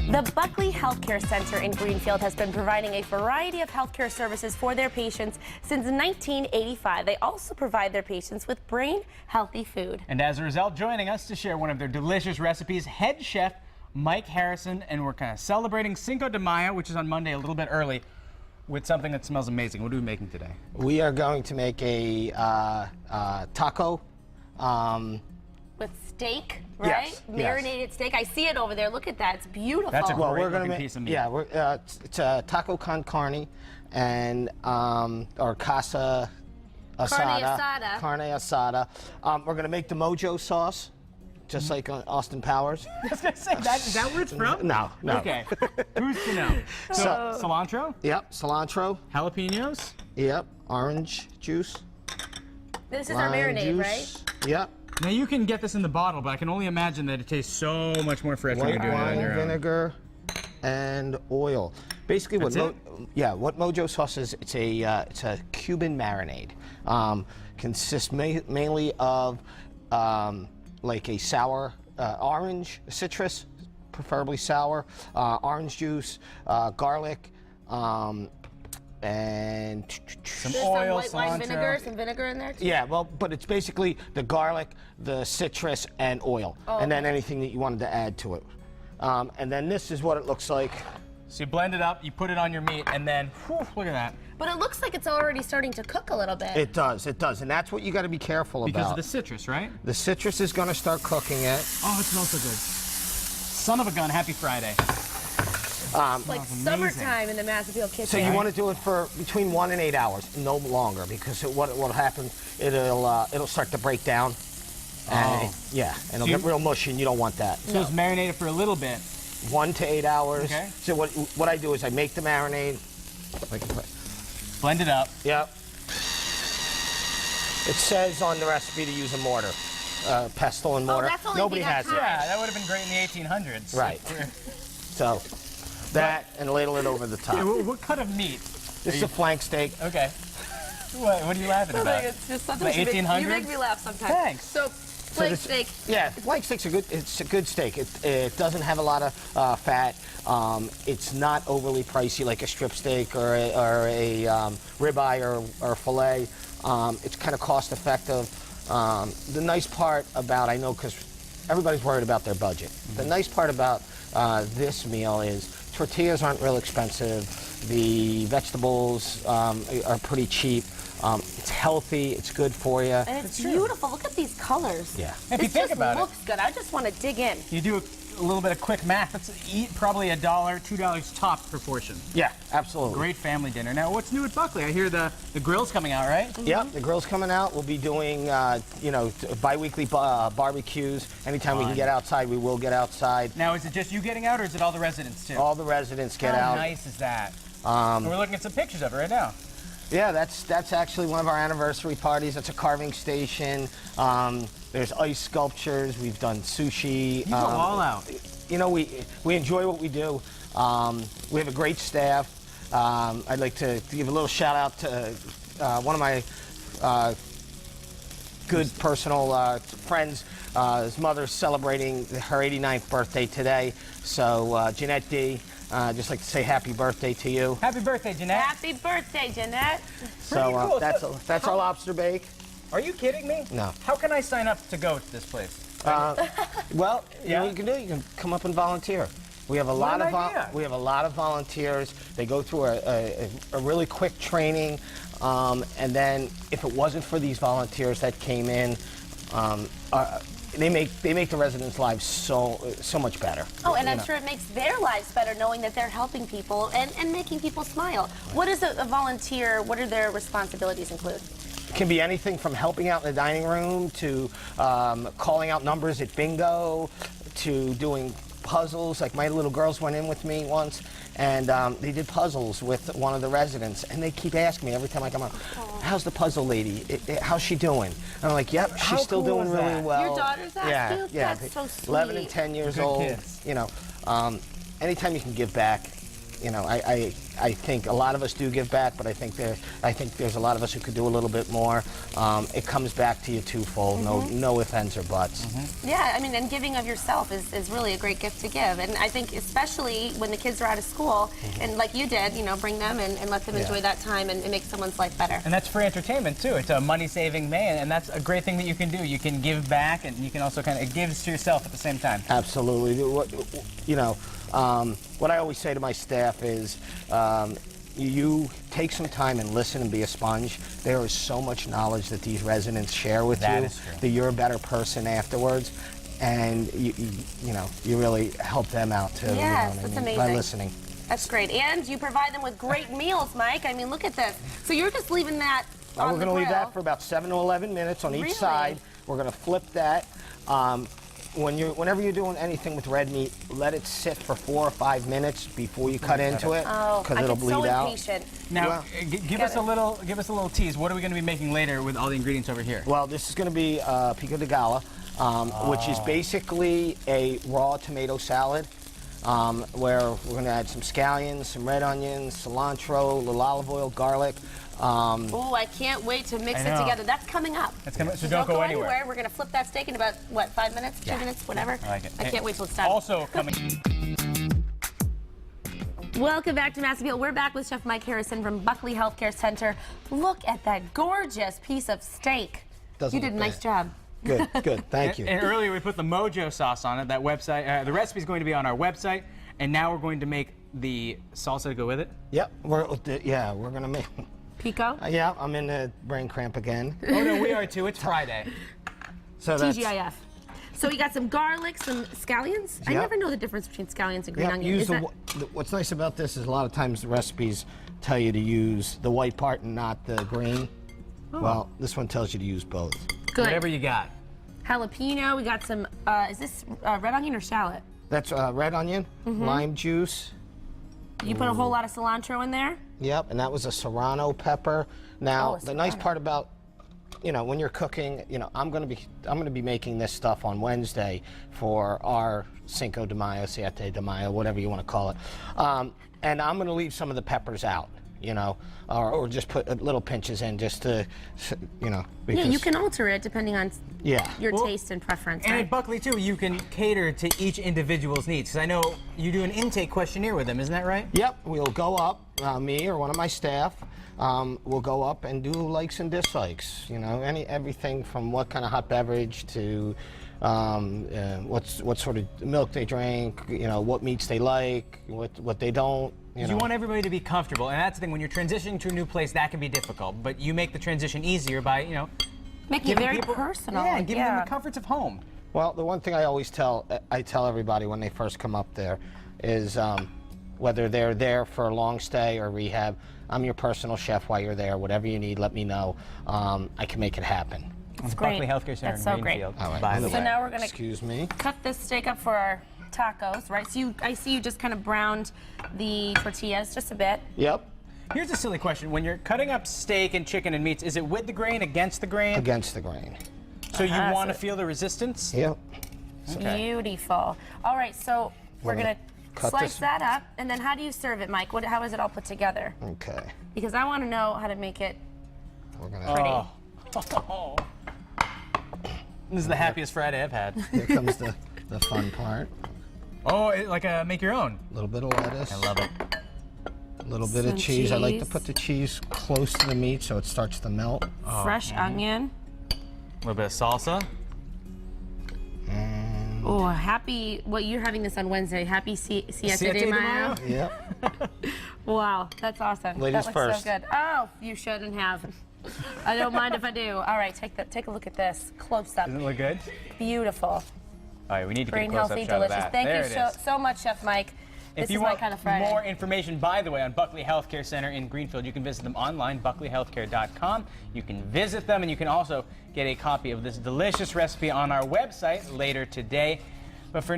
The Buckley Healthcare Center in Greenfield has been providing a variety of healthcare services for their patients since 1985. They also provide their patients with brain-healthy food. And as a result, joining us to share one of their delicious recipes, head chef Mike Harrison. And we're kind of celebrating Cinco de Mayo, which is on Monday, a little bit early, with something that smells amazing. What are we making today? We are going to make a taco. With steak, right? Yes, Marinated steak. I see it over there. Look at that. It's beautiful. That's a Well, great we're gonna looking make, piece of meat. yeah, it's a taco con carne and or casa asada. Carne asada. We're gonna make the mojo sauce, just like Austin Powers. I was gonna say, is that where it's from? No. Okay. Who's to know? So, cilantro? Yep, cilantro. Jalapenos? Yep, orange juice. This is our marinade, right? Yep. Now you can get this in the bottle, but I can only imagine that it tastes so much more fresh when you're White doing it on wine, your own. vinegar, and oil. Basically, what what mojo sauce is? It's a Cuban marinade. Consists mainly of like a sour orange, citrus, preferably sour, orange juice, garlic, and some There's oil, some white wine cilantro. some vinegar in there too? yeah, well, but it's basically the garlic, the citrus, and oil, and then anything that you wanted to add to it. And then this is what it looks like. So you blend it up, you put it on your meat, and then, whew, look at that. But it looks like it's already starting to cook a little bit. It does, and that's what you got to be careful Because about. of the citrus, right? The citrus is going to start cooking it. Oh, it smells so good. Son of a gun, happy Friday. It's like summertime in the Massapeel kitchen. So you want to do it for between 1 and 8 hours, no longer, because what will happen? It'll start to break down. And and it'll get real mushy, and you don't want that. So it's marinated for a little bit. 1 to 8 hours. Okay. So what I do is I make the marinade. Blend it up. Yep. It says on the recipe to use a mortar, pestle and mortar. that's only Nobody if you have has it. Yeah, that would have been great in the 1800s. Right. So that and ladle it over the top. Yeah, what cut of meat? This is a flank steak. Okay. What are you laughing about? It's just sometimes The you 1800s? make me laugh sometimes. Thanks. So, flake steak. Yeah, flank steaks are good. It's a good steak. It doesn't have a lot of fat. It's not overly pricey like a strip steak or a ribeye or fillet. It's kind of cost effective. The nice part about, I know because everybody's worried about their budget. The nice part about this meal is tortillas aren't real expensive. The vegetables are pretty cheap. It's healthy. It's good for you. And it's beautiful. Look at these colors. Yeah. If you This think just about looks good. I just want to dig in. You do a little bit of quick math. That's probably $1, $2 top per portion. Yeah, absolutely. Great family dinner. Now, what's new at Buckley? I hear the grill's coming out, right? Yep, the grill's coming out. We'll be doing, bi-weekly barbecues. Anytime we can get outside, we will get outside. Now, is it just you getting out, or is it all the residents too? All the residents get How out. nice is that? We're looking at some pictures of it right now. Yeah, that's actually one of our anniversary parties. That's a carving station. There's ice sculptures. We've done sushi. You go all out. You know, we enjoy what we do. We have a great staff. I'd like to give a little shout out to one of my good personal friends. His mother's celebrating her 89th birthday today. So Jeanette D, just like to say happy birthday to you. Happy birthday, Jeanette. Happy birthday, Jeanette. So cool. that's our lobster bake. Are you kidding me? No. How can I sign up to go to this place? Well, you know what you can do? You can come up and volunteer. We have a lot of volunteers. They go through a really quick training, and then if it wasn't for these volunteers that came in, they make the residents' lives so much better. Oh, and I'm sure it makes their lives better knowing that they're helping people and making people smile. What is a volunteer? What are their responsibilities include? It can be anything from helping out in the dining room to calling out numbers at bingo to doing puzzles. Like my little girls went in with me once, and they did puzzles with one of the residents, and they keep asking me every time I come out, how's the puzzle lady? How's she doing? And I'm like, yep, she's still cool doing is really that? well. Your daughters ask you? Yeah, That's so sweet. 11 and 10 years Good old. kids. You know, anytime you can give back, you know, I think a lot of us do give back, but I think there's a lot of us who could do a little bit more. It comes back to you twofold. No ifs, ands, or buts. Yeah, I mean, and giving of yourself is really a great gift to give. And I think especially when the kids are out of school, and like you did, you know, bring them and let them enjoy that time and make someone's life better. And that's free entertainment too. It's a money-saving day, and that's a great thing that you can do. You can give back, and you can also kind of give to yourself at the same time. Absolutely. You know, what I always say to my staff is, you take some time and listen and be a sponge. There is so much knowledge that these residents share with That you is true. that you're a better person afterwards, and you know, you really help them out too. Yes, you know what that's I mean, amazing. by listening. That's great. And you provide them with great meals, Mike. I mean, look at this. So you're just leaving that on We're the going to leave grill. that for about 7 to 11 minutes on Really? each side. We're going to flip that. Whenever you're doing anything with red meat, let it sit for 4 or 5 minutes before you cut into it, Oh, because I it'll get bleed so out. impatient. Now, give us a little tease. What are we going to be making later with all the ingredients over here? Well, this is going to be pico de gala, which is basically a raw tomato salad, where we're going to add some scallions, some red onions, cilantro, a little olive oil, garlic. Oh, I can't wait to mix it together. That's coming up. That's coming, so don't go anywhere. We're going to flip that steak in about, what, 5 minutes, 2 minutes, whatever? I like it. I can't wait till it's done. Also coming. Welcome back to Mass Appeal. We're back with Chef Mike Harrison from Buckley Healthcare Center. Look at that gorgeous piece of steak. Doesn't You did a look nice bad. job. Good. Thank you. And earlier we put the Mojo sauce on it. That website, the recipe is going to be on our website, and now we're going to make the salsa to go with it. Yep. We're going to make. Pico? Yeah, I'm in the brain cramp again. Oh no, we are too. It's Friday. So that's. TGIF. So you got some garlic, some scallions. I Yep. never know the difference between scallions and green Yeah, onion. use what's nice about this is a lot of times the recipes tell you to use the white part and not the green. Oh. Well, this one tells you to use both. Good. Whatever you got. Jalapeno. We got some. Is this red onion or shallot? That's red onion, lime juice. You put a whole lot of cilantro in there. Yep, and that was a serrano pepper. Now, Oh, the nice serrano. part about, you know, when you're cooking, you know, I'm gonna be making this stuff on Wednesday for our Cinco de Mayo, Siete de Mayo, whatever you want to call it, and I'm gonna leave some of the peppers out, you know, or just put little pinches in just to, you know. Yeah, Because, you can alter it depending on Yeah. your Well, taste and preference. And right? at Buckley too, you can cater to each individual's needs. Because I know you do an intake questionnaire with them, isn't that right? Yep, we'll go up, me or one of my staff, will go up and do likes and dislikes. You know, everything from what kind of hot beverage to what sort of milk they drink. You know, what meats they like, what they don't. You want everybody to be comfortable, and that's the thing. When you're transitioning to a new place, that can be difficult. But you make the transition easier by, you know, Making it giving very people, personal. Yeah, giving them the comforts of home. Well, the one thing I always tell everybody when they first come up there is whether they're there for a long stay or rehab, I'm your personal chef while you're there. Whatever you need, let me know. I can make it happen. That's great. Buckley Healthcare Center That's in so great. Greenfield. All right, By the So way. now we're gonna Excuse me. cut this steak up for our tacos, right? So I see you just kind of browned the tortillas just a bit. Yep, Here's a silly question. When you're cutting up steak and chicken and meats, is it with the grain, against the grain? against the grain. So you Uh-huh, want to so- feel the resistance? Yep. Okay. Beautiful. All right, so we're Wanna gonna cut slice this? that up, and then how do you serve it, Mike? How is it all put together? Okay. Because I want to know how to make it We're gonna. pretty. Oh. This is the happiest Friday I've had. Here comes the fun part. Oh, like a make your own. A little bit of lettuce. I love it. A little bit Some of cheese. I like to cheese. put the cheese close to the meat so it starts to melt. Fresh onion. A little bit of salsa. Oh, happy! Well, you're having this on Wednesday. Happy Siete Siete de de Mayo. Mayo. Yep. Wow, that's awesome. Ladies that looks first. so good. Oh, you shouldn't have. I don't mind if I do. All right, take a look at this close up. Doesn't it look good? Beautiful. All right, we need to get a Green, close-up healthy, shot of delicious. that. Thank There you it is. so much, Chef Mike. If This you is my want kind of Friday. more information, by the way, on Buckley Healthcare Center in Greenfield, you can visit them online, buckleyhealthcare.com. You can visit them, and you can also get a copy of this delicious recipe on our website later today. But for now,